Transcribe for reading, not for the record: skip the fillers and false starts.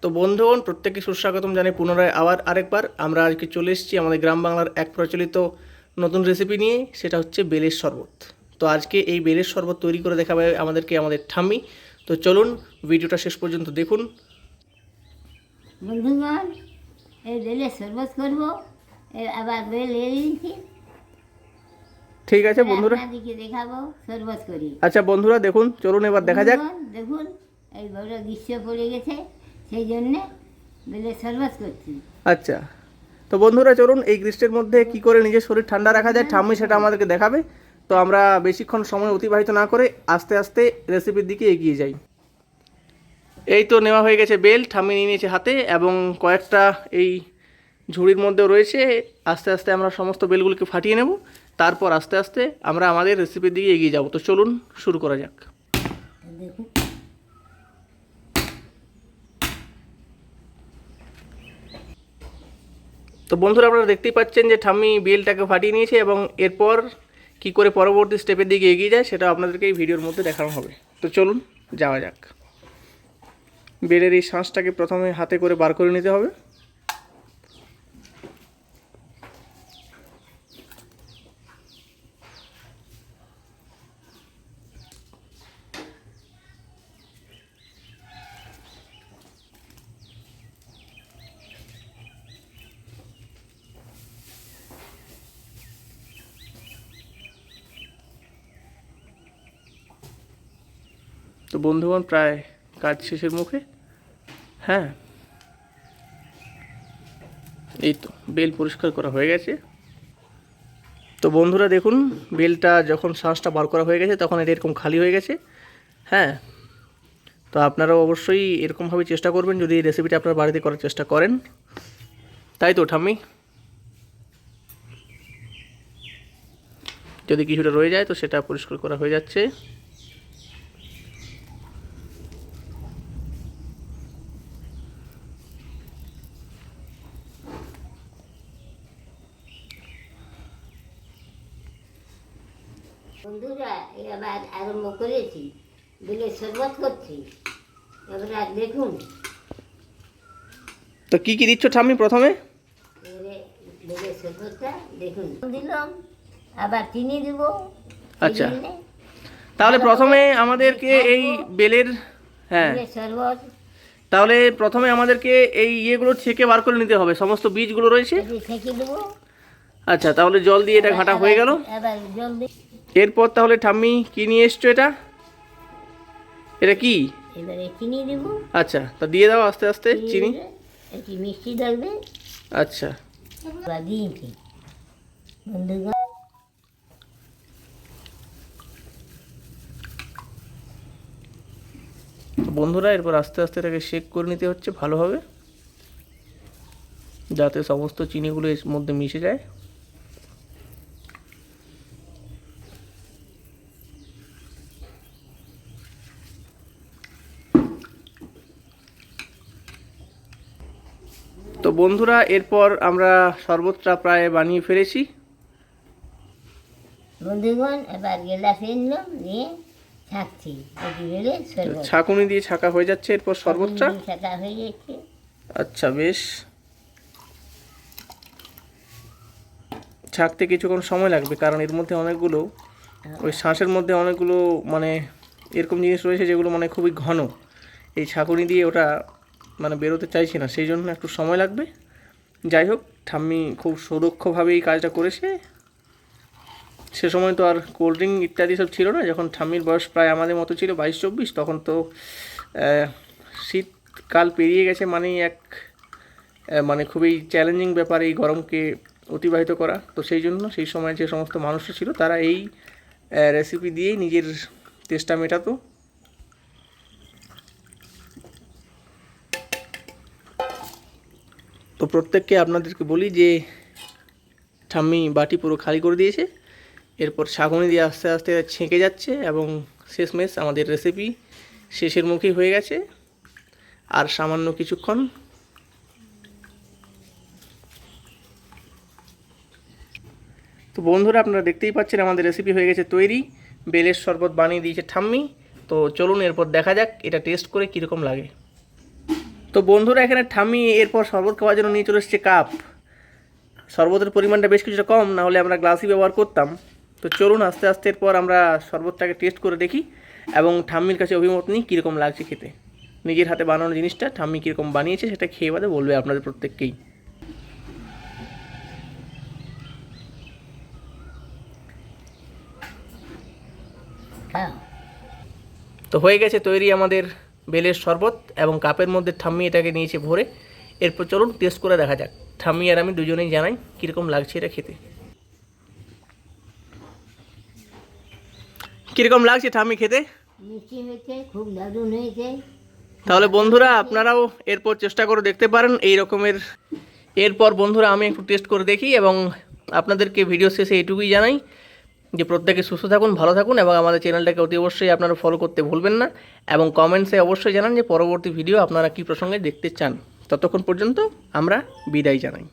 তো বন্ধুগণ, প্রত্যেককে সুস্বাগতম জানাই পুনরায় আরেকবার। আমরা আজকে চলে এসেছি আমাদের গ্রাম বাংলার এক প্রচলিত নতুন রেসিপি নিয়ে, সেটা হচ্ছে বেলের শরবত। তো আজকে এই বেলের শরবত তৈরি করে দেখাবে আমাদের ঠাম্মি। তো চলুন ভিডিওটা শেষ পর্যন্ত দেখুন। বন্ধুগণ, এই বেলের শরবত করবো, আবার বেল নিয়েছি। ঠিক আছে বন্ধুরা, আপনাদেরকে দেখাবো শরবত করি। আচ্ছা বন্ধুরা দেখুন, চলুন এবার দেখা যাক। দেখুন, এই বড় গ্রীষ্ম পড়ে গেছে, সেই জন্যে বেলের শরবত করছি। আচ্ছা, তো বন্ধুরা চলুন এই গ্রীষ্মের মধ্যে কি করে নিজের শরীর ঠান্ডা রাখা যায় ঠাম্মি সেটা আমাদেরকে দেখাবে। তো আমরা বেশিক্ষণ সময় অতিবাহিত না করে আস্তে আস্তে রেসিপির দিকে এগিয়ে যাই। এই তো নেওয়া হয়ে গেছে বেল, ঠাম্মি নিয়ে নিয়েছে হাতে, এবং কয়েকটা এই ঝুড়ির মধ্যেও রয়েছে। আস্তে আস্তে আমরা সমস্ত বেলগুলোকে ফাটিয়ে নেব, তারপর আস্তে আস্তে আমরা আমাদের রেসিপির দিকে এগিয়ে যাব। তো চলুন শুরু করা যাক। দেখুন, তো বন্ধুরা আপনারা দেখতেই পাচ্ছেন যে ঠাম্মি বেলটাকে ফাটিয়ে নিয়েছে, এবং এরপর কি করে পরবর্তী স্টেপের দিকে এগিয়ে যায় সেটা আপনাদেরকে এই ভিডিওর মধ্যে দেখানো হবে। তো চলুন যাওয়া যাক। বেলের এই শাঁসটাকে প্রথমে হাতে করে বার করে নিতে হবে। তো বন্ধুগণ, প্রায় কাজ শেষের মুখে। হ্যাঁ, এই তো বেল পরিষ্কার করা হয়ে গেছে। তো বন্ধুরা দেখুন, বেলটা যখন শাঁসটা বার করা হয়ে গেছে তখন এটা এরকম খালি হয়ে গেছে। হ্যাঁ, তো আপনারাও অবশ্যই এরকমভাবে চেষ্টা করবেন যদি এই রেসিপিটা আপনার বাড়িতে করার চেষ্টা করেন। তাই তো ঠাম্মি? যদি কিছুটা রয়ে যায় তো সেটা পরিষ্কার করা হয়ে যাচ্ছে। বন্ধুরা, এবার আরম্ভ করেছি, বেলের শরবত করছি। এবার দেখুন, তো কি কি দিচ্ছ ঠাম্মি প্রথমে? এবারে বেলের শরবতটা দেখুন দিলাম, আবার চিনি দেব। আচ্ছা, তাহলে প্রথমে আমাদেরকে এই বেলের, হ্যাঁ, বেলের শরবত তাহলে প্রথমে আমাদেরকে এই ইয়েগুলো ছেঁকে বার করে নিতে হবে, সমস্ত বীজগুলো রয়েছে। ছেঁকে দেবো। আচ্ছা, তাহলে জল দিয়ে এটা ঘাটা হয়ে গেল। এবার জল দিই। এরপর তাহলে ঠাম্মি কি নিয়ে এসছো? এটা কি? এবারে চিনি দেব। আচ্ছা, তা দিয়ে দাও আস্তে আস্তে চিনি। একটু মিষ্টি থাকবে। আচ্ছা, এবার দিয়েছি বন্ধুগণ। বন্ধুরা এরপর আস্তে আস্তে এটাকে শেক করে নিতে হচ্ছে ভালোভাবে, যাতে সমস্ত চিনিগুলো এর মধ্যে মিশে যায়। তো বন্ধুরা এরপর আমরা শরবতটা প্রায় বানিয়ে ফেলেছি। বন্ধুগণ, এবার গ্লাসে নিলাম, নিয়ে ছাঁকছি। বেলে শরবত ছাঁকুনি দিয়ে ছাঁকা হয়ে যাচ্ছে এরপর শরবতটা। ছাঁকা হয়ে যাচ্ছে। আচ্ছা, বেশ। ছাঁকতে কিছুক্ষণ সময় লাগবে, কারণ এর মধ্যে অনেকগুলো, ওই শাঁসের মধ্যে অনেকগুলো মানে এরকম জিনিস রয়েছে যেগুলো মানে খুবই ঘন। এই ছাঁকুনি দিয়ে ওটা মানে বেরোতে চাইছে না, সেই জন্য একটু সময় লাগবে। যাই হোক, ঠাম্মি খুব সুদক্ষভাবে এই কাজটা করেছে। সে সময় তো আর কোল্ড ড্রিঙ্ক ইত্যাদি সব ছিল না, যখন ঠাম্মির বয়স প্রায় আমাদের মতো ছিল 22-24, তখন তো শীতকাল পেরিয়ে গেছে, মানেই এক মানে খুবই চ্যালেঞ্জিং ব্যাপার এই গরমকে অতিবাহিত করা। তো সেই জন্য সেই সময় যে সমস্ত মানুষরা ছিল তারা এই রেসিপি দিয়েই নিজের তেষ্টা মেটাতো। তো প্রত্যেককে আপনাদেরকে বলি যে ঠাম্মি বাটি পুরো খালি করে দিয়েছে। এরপর ছাঁকুনি দিয়ে আস্তে আস্তে ছেঁকে যাচ্ছে, এবং শেষমেশ আমাদের রেসিপি শেষের মুখেই হয়ে গেছে। আর সামান্য কিছুক্ষণ। তো বন্ধুরা আপনারা দেখতেই পাচ্ছেন আমাদের রেসিপি হয়ে গেছে তৈরি। বেলের শরবত বানিয়ে দিয়েছে ঠাম্মি। তো চলুন এরপর দেখা যাক এটা টেস্ট করে কীরকম লাগে। তো তো বন্ধুরা এখানে ঠাম্মি এরপর শরবত খাওয়ার জন্য নিয়ে চলে এসছে কাপ। শরবতের পরিমাণটা বেশ কিছুটা কম, না হলে আমরা গ্লাসই ব্যবহার করতাম। তো চলুন আস্তে আস্তে এরপর আমরা শরবতটাকে টেস্ট করে দেখি এবং ঠাম্মির কাছে অভিমত নিই কীরকম লাগছে খেতে। নিজের হাতে বানানো জিনিসটা ঠাম্মি কীরকম বানিয়েছে সেটা খেয়ে বাদে বলবে আপনাদের প্রত্যেককেই। খাও। তো হয়ে গেছে তৈরি আমাদের বেলের শরবত এবং কাপের মধ্যে ঠাম্মি এটাকে নিয়েছে ভরে। এরপর চলুন টেস্ট করে দেখা যাক। ঠাম্মি আর আমি দুজনেই জানাই কীরকম লাগছে এটা খেতে। কীরকম লাগছে ঠাম্মি খেতে? মিষ্টি হয়েছে, খুব দারুণ হয়েছে। তাহলে বন্ধুরা আপনারাও এরপর চেষ্টা করে দেখতে পারেন এই রকমের। এরপর বন্ধুরা আমি একটু টেস্ট করে দেখি এবং আপনাদেরকে ভিডিও শেষে এটুকুই জানাই যে প্রত্যেকে সুস্থ থাকুন, ভালো থাকুন এবং আমাদের চ্যানেলটাকে অতি অবশ্যই আপনারা ফলো করতে ভুলবেন না এবং কমেন্টসে অবশ্যই জানান যে পরবর্তী ভিডিও আপনারা কী প্রসঙ্গে দেখতে চান। ততক্ষণ পর্যন্ত আমরা বিদায় জানাই।